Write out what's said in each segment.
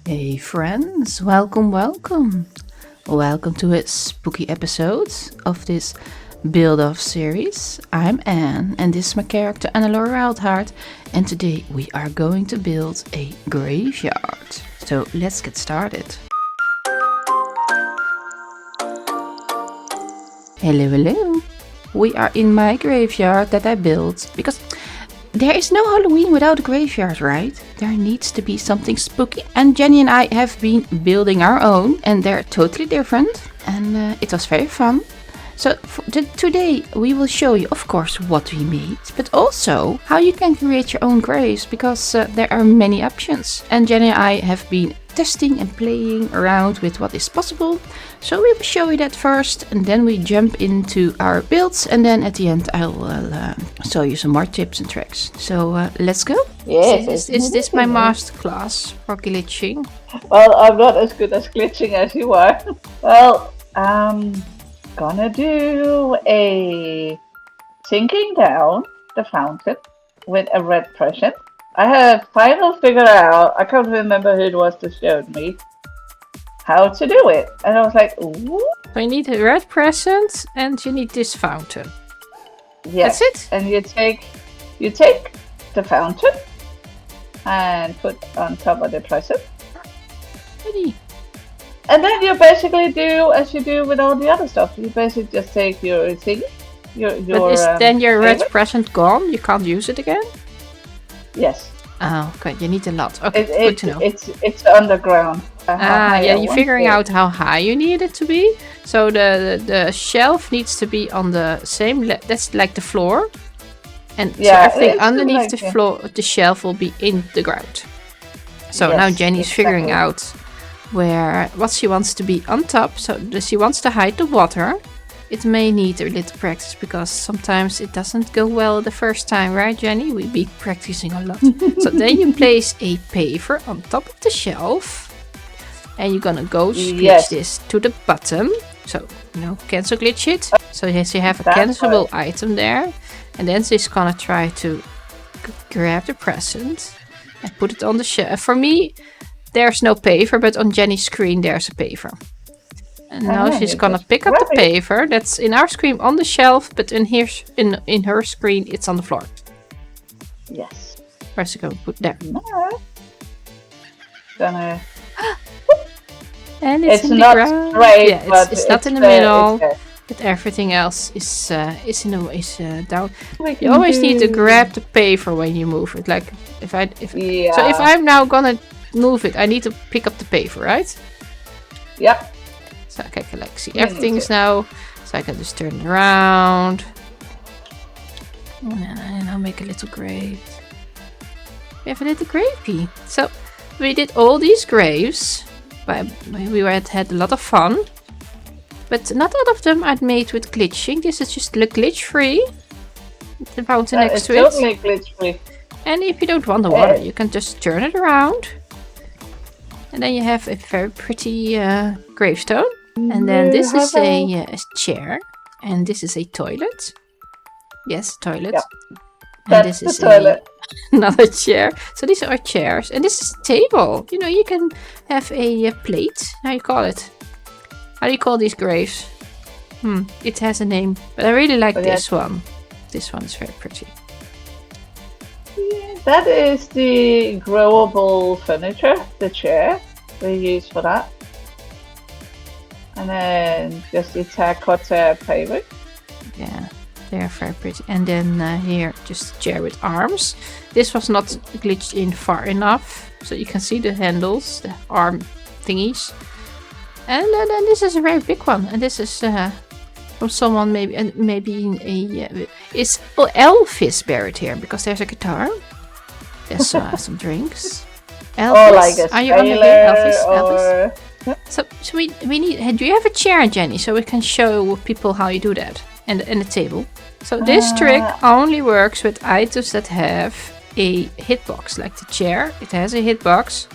Hey friends, welcome. Welcome to a spooky episode of this Build-Off series. I'm Anne and this is my character Annalore Wildheart, and today we are going to build a graveyard. So let's get started. Hello. We are in my graveyard that I built because there is no Halloween without a graveyard, right? There needs to be something spooky. And Janni and I have been building our own and they're totally different. And it was very fun. So today we will show you, of course, what we made, but also how you can create your own graves, because there are many options. And Janni and I have been testing and playing around with what is possible. So we will show you that first, and then we jump into our builds, and then at the end I will show you some more tips and tricks. So let's go. Yes. Is this my masterclass for glitching? Well, I'm not as good as glitching as you are. Well, gonna do a sinking down the fountain with a red present. I have finally figured out, I can't remember who it was that showed me how to do it. And I was like, ooh. So you need a red present and you need this fountain. Yes. That's it? And you take the fountain and put on top of the present. Ready. And then you basically do as you do with all the other stuff. You basically just take your thing, But is then your red favorite? present gone? You can't use it again? Yes. Oh, okay. You need a lot. Okay, good to know. It's underground. Yeah, you're figuring out how high you need it to be. So the shelf needs to be on the same. That's like the floor, and so everything underneath the floor, the shelf will be in the ground. So now Janni's figuring out what she wants to be on top. So she wants to hide the water. It may need a little practice because sometimes it doesn't go well the first time, right, Janni? We'll be practicing a lot. So then you place a paver on top of the shelf, and you're gonna go glitch this to the bottom. So, cancel glitch it. So yes, you have a cancelable item there, and then she's gonna try to grab the present and put it on the shelf. For me, there's no paver, but on Janni's screen there's a paver. And now she's gonna pick up the paver that's in our screen on the shelf, but in her screen it's on the floor. Yes. Where's she gonna put there? Gonna. And it's in not the ground. straight, Yeah, but it's not in the middle, but everything else is down. You always need to grab the paver when you move it. Like so if I'm now gonna move it, I need to pick up the paver, right? Yep. So okay, see everything's now. So I can just turn it around. And I'll make a little grave. We have a little gravey. So we did all these graves. We had a lot of fun. But not all of them are made with glitching. This is just glitch free. The fountain next to it. Totally glitch free. And if you don't want the water, you can just turn it around. And then you have a very pretty gravestone. And then this is a chair. And this is a toilet. Yes, toilet. Yep. And this is toilet. Another chair. So these are chairs. And this is a table. You can have a plate. How do you call it? How do you call these graves? It has a name. But I really like this one. This one is very pretty. Yeah, that is the growable furniture, the chair we use for that. And then just the terracotta paver. Yeah, they are very pretty. And then here, just a chair with arms. This was not glitched in far enough, so you can see the handles, the arm thingies. And then this is a very big one, and this is from someone maybe it's Elvis buried here because there's a guitar. There's some drinks. Elvis, like are you under here, Elvis? So we need. Do you have a chair, Janni, so we can show people how you do that, and a table? So this trick only works with items that have a hitbox, like the chair. It has a hitbox.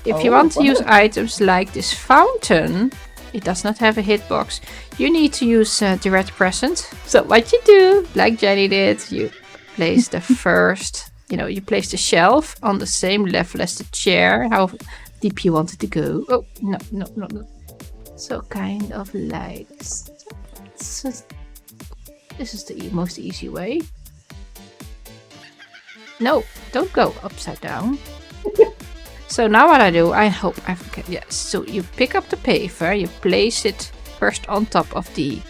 If you want to use items like this fountain, it does not have a hitbox. You need to use the red present. So what you do, like Janni did, you place the first, you place the shelf on the same level as the chair, deep you wanted to go. Oh, no, no, no, no. So kind of like... So this is the most easy way. No, don't go upside down. So now what I do, I hope I forget. Yes, so you pick up the paver, you place it first on top of the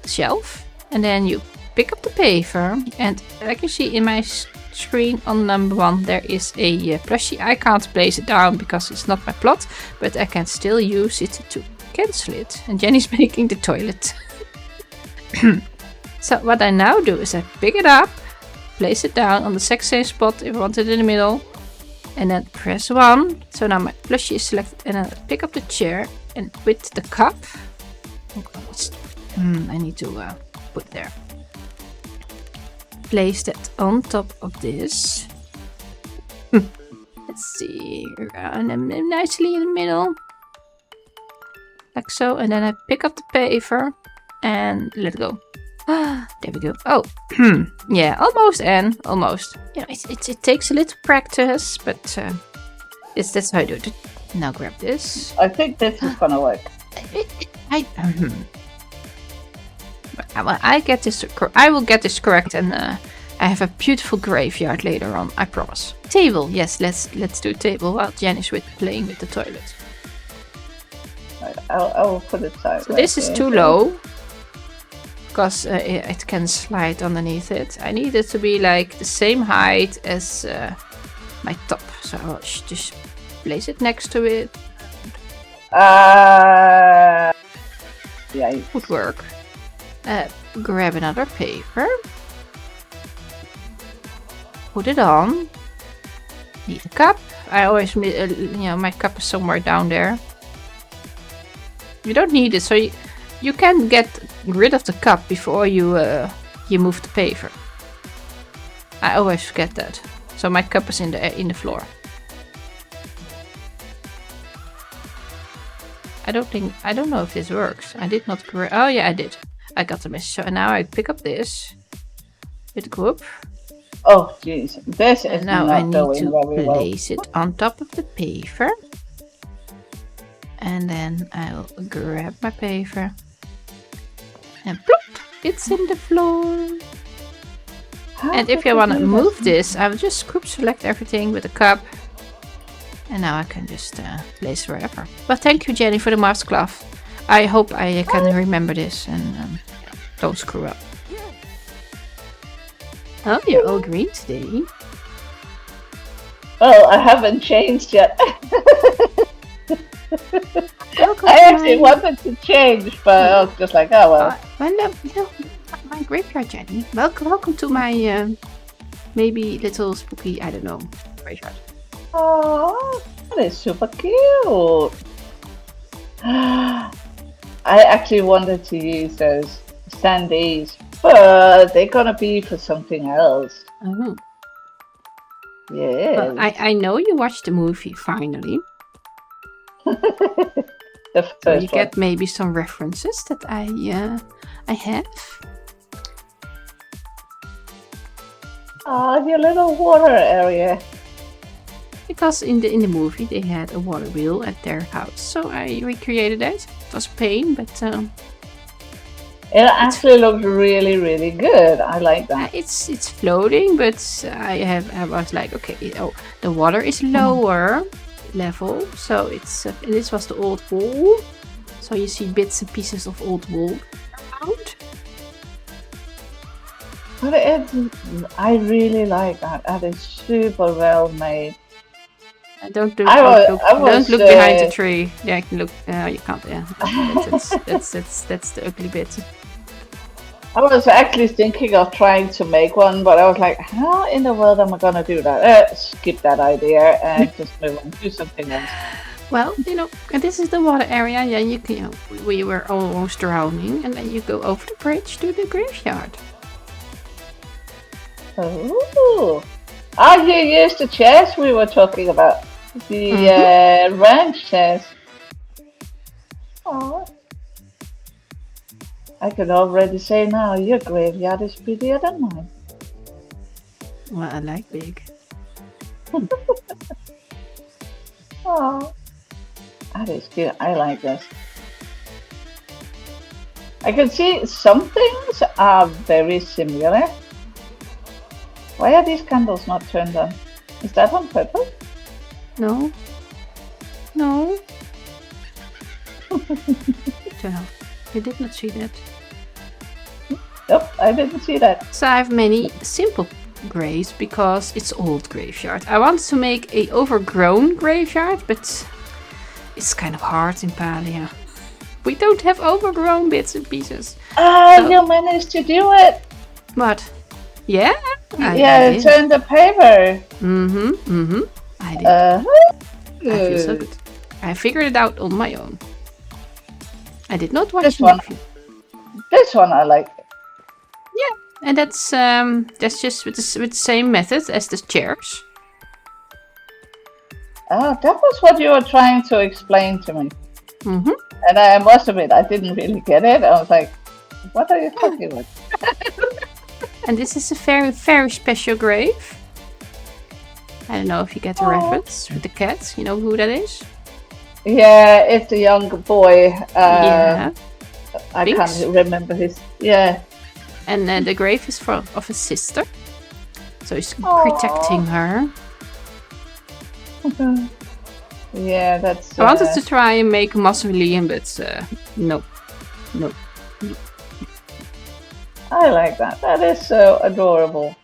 shelf, and then you pick up the paver, and like you see in my screen on number 1, there is a plushie. I can't place it down because it's not my plot, but I can still use it to cancel it. And Janni's making the toilet. So what I now do is I pick it up, place it down on the exact same spot if I want it in the middle, and then press 1. So now my plushie is selected, and then I pick up the chair, and with the cup, I need to put it there. Place that on top of this. Let's see, and then nicely in the middle, like so, and then I pick up the paver and let it go. There we go. Oh, yeah, almost, and almost. Yeah, it takes a little practice, but that's how I do it. Now grab this. I think this is gonna work. I get this. I will get this correct, and I have a beautiful graveyard later on. I promise. Table, yes. Let's do a table while Janni's playing with the toilet. Right, I'll put it sideways. So this is too low, because it can slide underneath it. I need it to be like the same height as my top. So I'll just place it next to it. Yeah. Would work. Grab another paper. Put it on. Need a cup. I always, my cup is somewhere down there. You don't need it, so you can get rid of the cup before you move the paver. I always forget that. So my cup is in the floor. I don't know if this works. I did not. Oh yeah, I did. I got the message. So now I pick up this with the group. Oh jeez, this is now not I need going to very well. place it on top of the paver, and then I'll grab my paver and plop, it's in the floor. And if you want to move this, I will just group select everything with a cup. And now I can just place wherever. But thank you, Janni, for the masterclass. I hope I can remember this and don't screw up. Oh, you're all green today. Well, I haven't changed yet. I actually wanted to change, but I was just like, oh well. Well, my graveyard, Janni. Welcome to my maybe little spooky, I don't know, graveyard. Oh, that is super cute. I actually wanted to use those standees, but they're gonna be for something else. Oh. Yeah. Well, I know you watched the movie finally. The first so you one. get maybe some references that I have. Oh, your little water area. Because in the movie they had a water wheel at their house, so I recreated it. It was pain, but it actually looks really, really good. I like that. It's floating, but I was like, okay, oh, the water is lower level, so it's this was the old wall, so you see bits and pieces of old wall around. But I really like that. That is super well made. Don't look behind the tree. Yeah, I can look. You can't. Yeah, that's the ugly bit. I was actually thinking of trying to make one, but I was like, how in the world am I gonna do that? Skip that idea and just move on to something else. Well, this is the water area. Yeah, we were almost drowning, and then you go over the bridge to the graveyard. Oh, you used the chairs we were talking about. The ranch chairs. Oh, I can already say now your graveyard is prettier than mine. Well, I like big. Oh, that is cute. I like this. I can see some things are very similar. Why are these candles not turned on? Is that on purpose? No. No. No, you did not see that. Nope, I didn't see that. So I have many simple graves because it's old graveyard. I want to make a overgrown graveyard, but it's kind of hard in Palia. We don't have overgrown bits and pieces. Ah, you managed to do it! What? Yeah? I turn the paper. I did. I feel so good. I figured it out on my own. I did not watch this the one. movie. This one I like. Yeah, and that's just with the same method as the chairs. Oh, that was what you were trying to explain to me. And I must admit, I didn't really get it. I was like, what are you talking about? And this is a very, very special grave. I don't know if you get the reference with the cat. You know who that is? Yeah, it's a young boy. Yeah. I can't remember his. Yeah. And the grave is of his sister. So he's protecting her. Yeah, that's... I wanted to try and make a mausoleum, but no. I like that. That is so adorable.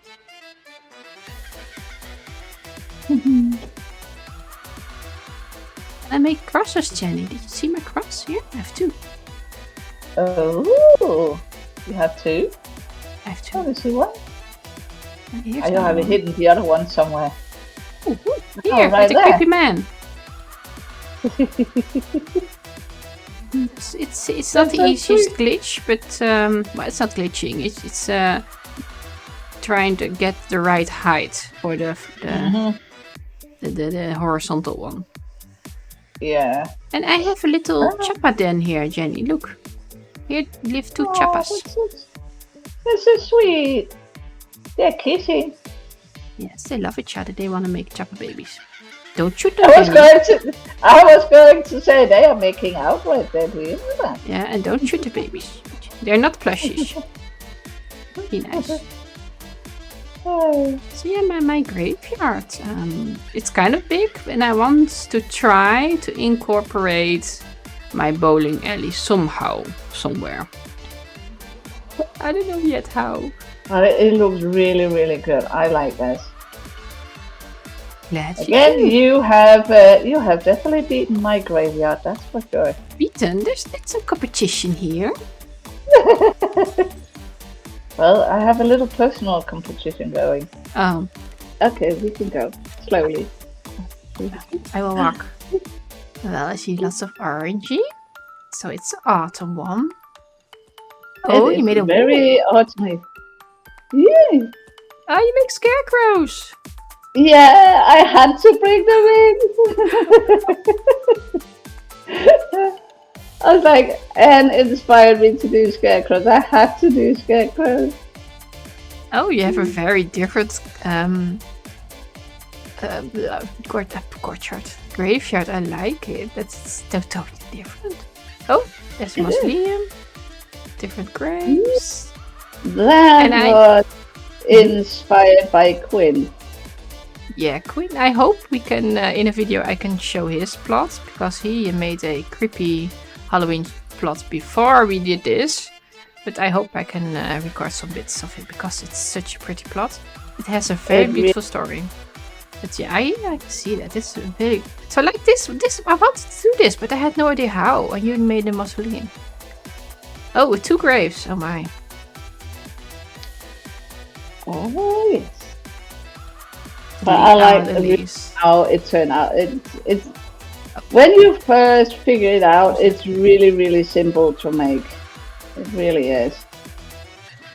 I make crosses, Janni. Did you see my cross here? I have two. Oh, you have two? I have two. Oh, is he one? I have hidden the other one somewhere. Ooh, here, right with the there. creepy man. It's not the easiest glitch, but well, it's not glitching. It's trying to get the right height for the horizontal one. Yeah. And I have a little chappa den here, Janni. Look, here live two chappas. That's so sweet. They're kissing. Yes, they love each other. They want to make chappa babies. Don't shoot them. I was going to say they are making out right there. Do you know that? Yeah, and don't shoot the babies. They're not plushies. Be nice. Oh. So yeah, my graveyard. It's kind of big, and I want to try to incorporate my bowling alley somehow, somewhere. I don't know yet how. It looks really, really good. I like this. Glad Again, you have definitely beaten my graveyard. That's for sure. Beaten? There's some competition here. Well, I have a little personal competition going. Oh. Okay, we can go slowly. I will walk. Well, I see lots of orangey. So it's the autumn one. Oh, you made a very autumny. Yeah. Oh, you make scarecrows. Yeah, I had to bring them in. I was like, Anne inspired me to do scarecrows. I had to do scarecrows. Oh, you have a very different courtyard. Graveyard, I like it. That's totally different. Oh, there's a mausoleum. Different graves. That was inspired by Quinn. Yeah, Quinn. I hope we can, in a video, I can show his plot, because he made a creepy Halloween plot before we did this. But I hope I can record some bits of it, because it's such a pretty plot. It has a very beautiful story. But yeah, I can see that. It's very... So like this, I wanted to do this, but I had no idea how. And you made a mausoleum. Oh, with 2 graves. Oh my. Oh yes. But I like how it turned out. It's when you first figure it out, it's really, really simple to make. It really is.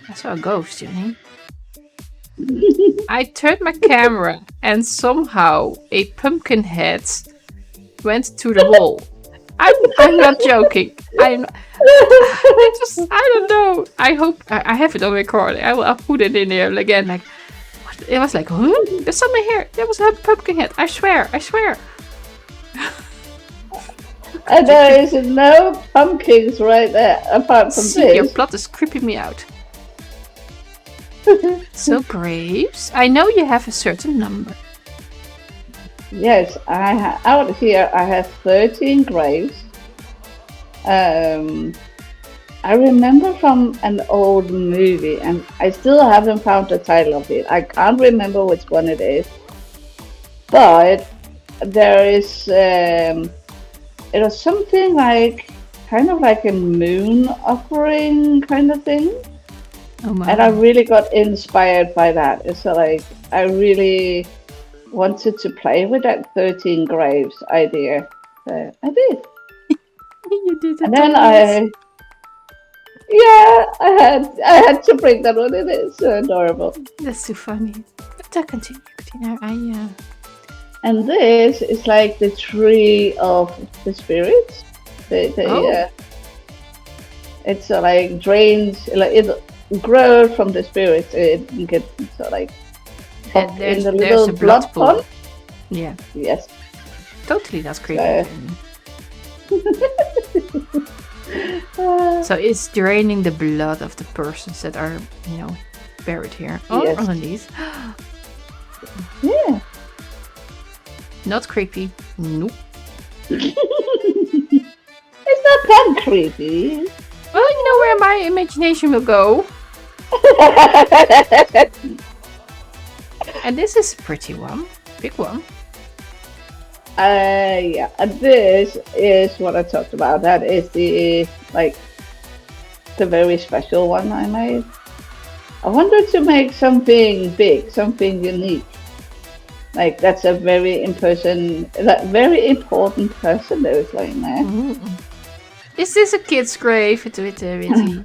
I saw a ghost, Janni. I turned my camera and somehow a pumpkin head went to the wall. I'm not joking. I don't know. I hope I have it on recording. I'll put it in there again. Like, what? It was like, huh? There's something here. There was a pumpkin head. I swear. And there is no pumpkins right there, apart from this. Your plot is creeping me out. So grapes. I know you have a certain number. Yes, out here I have 13 grapes. I remember from an old movie, and I still haven't found the title of it. I can't remember which one it is. But there is, it was something like, kind of like a moon offering kind of thing. Oh my. And I really got inspired by that. It's like, I really wanted to play with that 13 grapes idea. So I did. You did it. And then I had to bring that one in. It's so adorable. That's too funny. But continue. And this is like the tree of the spirits. It's like drains, like it grows from the spirits. It gets like in the little blood pool. Yeah. Yes. Totally not creepy. So it's draining the blood of the persons that are, buried here. Oh, yes. Underneath. Yeah. Not creepy. Nope. It's not that creepy. Well, you know where my imagination will go. And this is a pretty one. Big one. Yeah, and this is what I talked about. That is the very special one I made. I wanted to make something big, something unique. Like that's a very important person that was lying there. Mm-hmm. Is this a kid's grave with a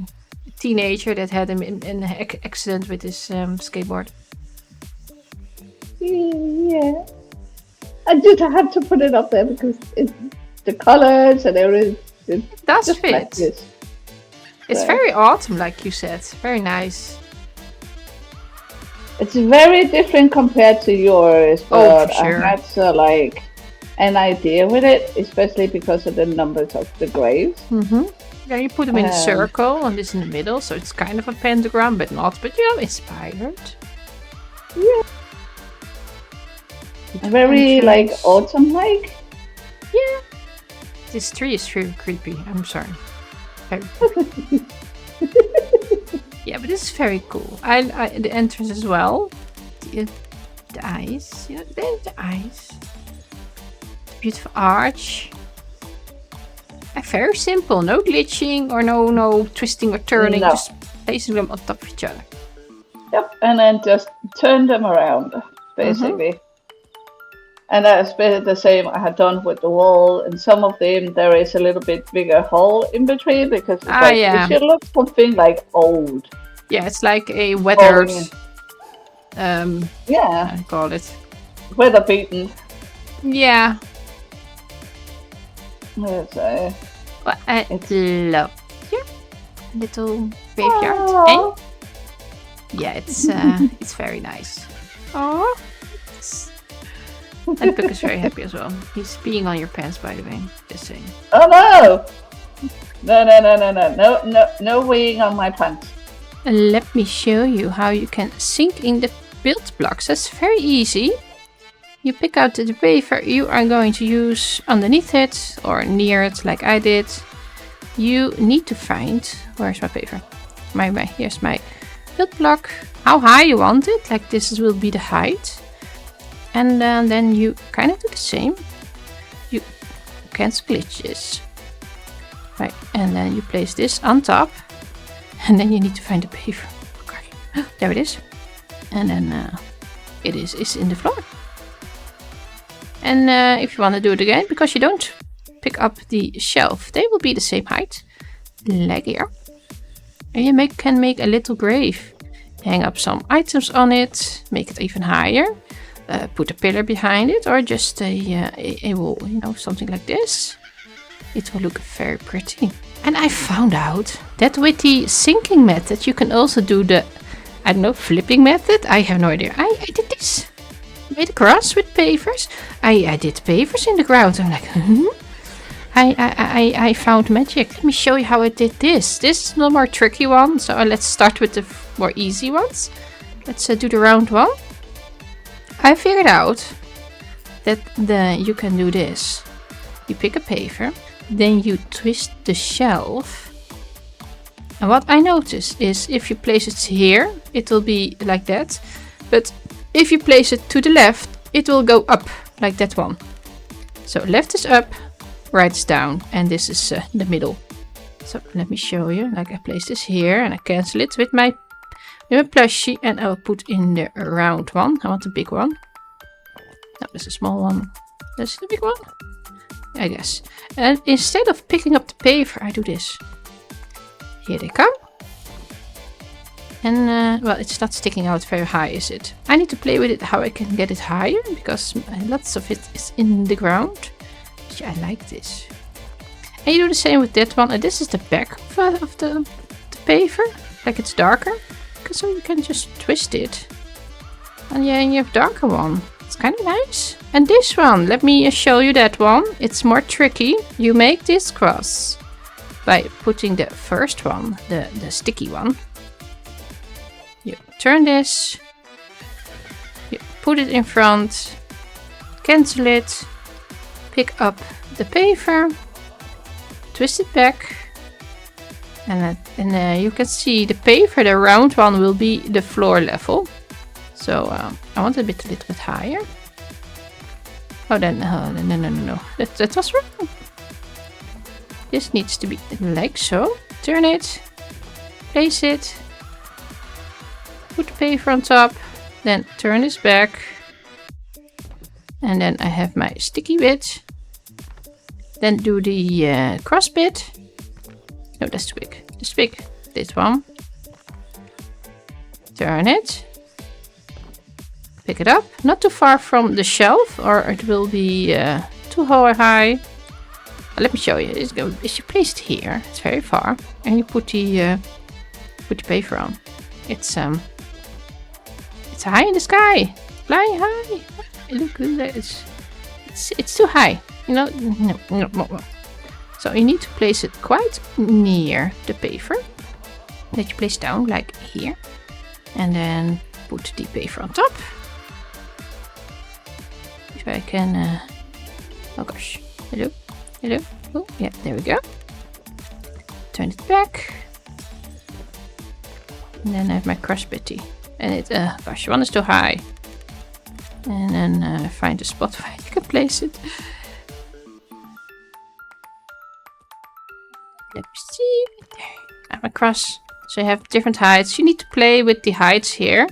teenager that had him in an accident with his skateboard? Yeah. I did have to put it up there because the colors and everything. It does fit. It's very autumn, like you said. Very nice. It's very different compared to yours, but sure. I had an idea with it, especially because of the numbers of the graves. Mm-hmm. Yeah, you put them in a circle and this in the middle, so it's kind of a pentagram, but not. But inspired. Yeah. Very autumn-like. Yeah. This tree is really creepy. I'm sorry. Yeah, but this is very cool. I the entrance as well. The eyes. The eyes. The beautiful arch. Very simple. No glitching or no twisting or turning. No. Just placing them on top of each other. Yep, and then just turn them around, basically. Mm-hmm. And that's the same I had done with the wall. And some of them, there is a little bit bigger hole in between because it should look something like old. Yeah, it's like a weathered. I call it weather beaten. Yeah. So well, I love here little graveyard. Yeah, it's very nice. Oh. And Puck is very happy as well. He's peeing on your pants, by the way. Just saying. Oh no! No weeing on my pants. Let me show you how you can sink in the build blocks. That's very easy. You pick out the paver you are going to use underneath it or near it, like I did. You need to find, where's my paver? Here's my build block. How high you want it? Like this will be the height. And then you kind of do the same. You cancel glitches. Right, and then you place this on top. And then you need to find the paver. Okay. There it is. And then it's in the floor. And if you want to do it again, because you don't pick up the shelf, they will be the same height. Like here. And you can make a little grave. Hang up some items on it. Make it even higher. Put a pillar behind it, or just a wall, something like this. It will look very pretty. And I found out that with the sinking method, you can also do the, flipping method. I have no idea. I did this. made a cross with pavers. I did pavers in the ground. I'm like, I found magic. Let me show you how I did this. This is the more tricky one. So let's start with the more easy ones. Let's do the round one. I figured out that you can do this. You pick a paver, then you twist the shelf. And what I noticed is if you place it here, it will be like that. But if you place it to the left, it will go up like that one. So left is up, right is down, and this is the middle. So let me show you. Like I place this here and I cancel it with my plushie, and I will put in the round one. I want a big one. No, this is a small one. This is the big one, I guess. And instead of picking up the paver, I do this. Here they come. And, well, it's not sticking out very high, is it? I need to play with it, how I can get it higher, because lots of it is in the ground. But yeah, I like this. And you do the same with that one. And this is the back of the paver, like it's darker. So you can just twist it. And yeah, you have darker one. It's kind of nice. And this one, let me show you that one. It's more tricky. You make this cross by putting the first one, the sticky one. You turn this, you put it in front, cancel it, pick up the paver, twist it back, and you can see the paver, the round one, will be the floor level. So I want it a little bit higher. Oh, then no, that was wrong. This needs to be like so. Turn it, place it, put the paver on top, then turn this back, and then I have my sticky bit. Then do the cross bit. No, that's too big. This big. This one. Turn it. Pick it up. Not too far from the shelf, or it will be too high. Let me show you. If you place it here, it's very far, and you put the paver on. It's high in the sky, flying high. Look, it's too high. You know, no. So you need to place it quite near the paver. That you place down like here, and then put the paver on top. If I can, oh gosh, hello. Oh, yeah, there we go. Turn it back. And then I have my cross bitty. And it, gosh, one is too high. And then find a spot where you can place it. Let me see. There. I have my cross. So you have different heights. You need to play with the heights here.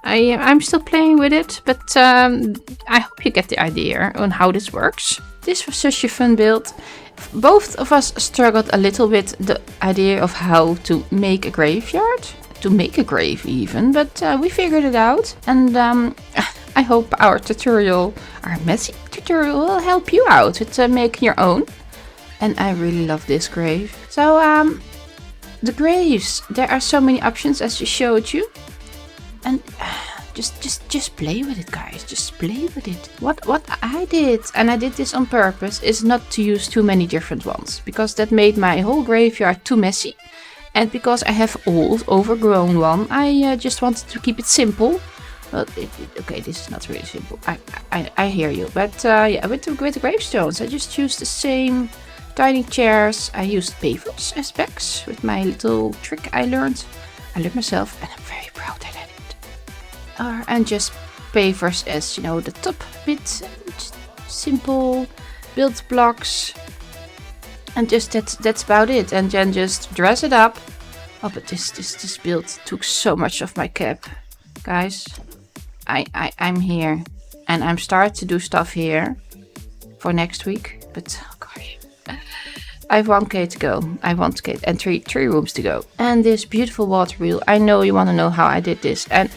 I'm still playing with it, but I hope you get the idea on how this works. This was such a fun build. Both of us struggled a little with the idea of how to make a graveyard, to make a grave even, but we figured it out. And I hope our messy tutorial will help you out with making your own. And I really love this grave. So the graves, there are so many options as we showed you. And just play with it, guys. Just play with it. What I did, and I did this on purpose, is not to use too many different ones, because that made my whole graveyard too messy. And because I have old, overgrown one, I just wanted to keep it simple. But okay, this is not really simple. I hear you. But yeah, with the gravestones, I just used the same dining chairs. I used pavers as backs with my little trick I learned myself, and I'm very proud I did it. And just pavers as, you know, the top bit, just simple build blocks, and just that's about it. And then just dress it up. Oh, but this build took so much of my cap, guys. I'm here, and I'm starting to do stuff here for next week. But oh gosh, I have 1k to go. I have 1k and three rooms to go. And this beautiful water wheel. I know you want to know how I did this, and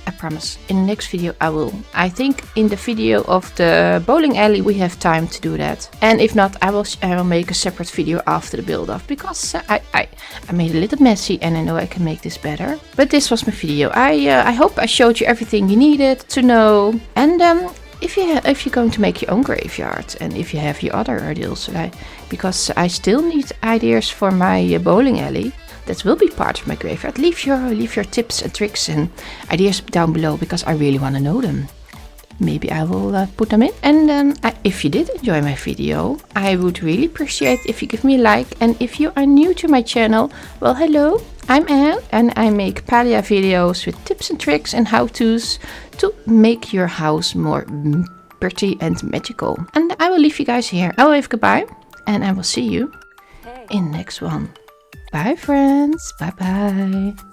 I promise. In the next video I will. I think in the video of the bowling alley we have time to do that. And if not, I will make a separate video after the build-off, because I made it a little messy and I know I can make this better. But this was my video. I hope I showed you everything you needed to know. And if you're going to make your own graveyard, and if you have your other ideas, because I still need ideas for my bowling alley, that will be part of my graveyard. Leave your tips and tricks and ideas down below, because I really want to know them. Maybe I will put them in. And if you did enjoy my video, I would really appreciate if you give me a like. And if you are new to my channel, well, hello, I'm Anne, and I make Palia videos with tips and tricks and how-tos to make your house more pretty and magical. And I will leave you guys here. I will wave goodbye, and I will see you in the next one. Bye friends, bye bye.